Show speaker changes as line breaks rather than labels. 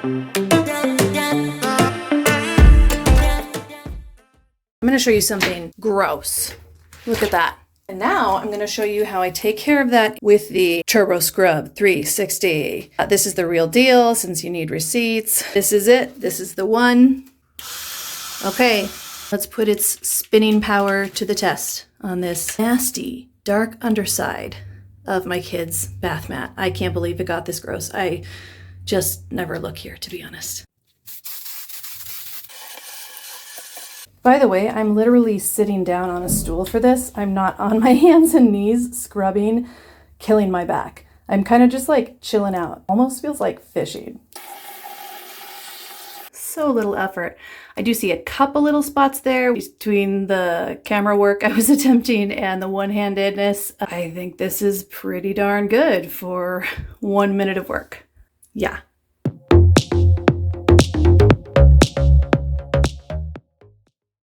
I'm going to show you something gross. Look at that. And now I'm going to show you how I take care of that with the Turbo Scrub 360. This is the real deal since you need receipts. This is it. This is the one. Okay, let's put its spinning power to the test on this nasty dark underside of my kid's bath mat. I can't believe it got this gross. I just never look here, to be honest. By the way, I'm literally sitting down on a stool for this. I'm not on my hands and knees scrubbing, killing my back. I'm kind of just like chilling out. Almost feels like fishing. So little effort. I do see a couple little spots there between the camera work I was attempting and the one-handedness. I think this is pretty darn good for 1 minute of work. Yeah,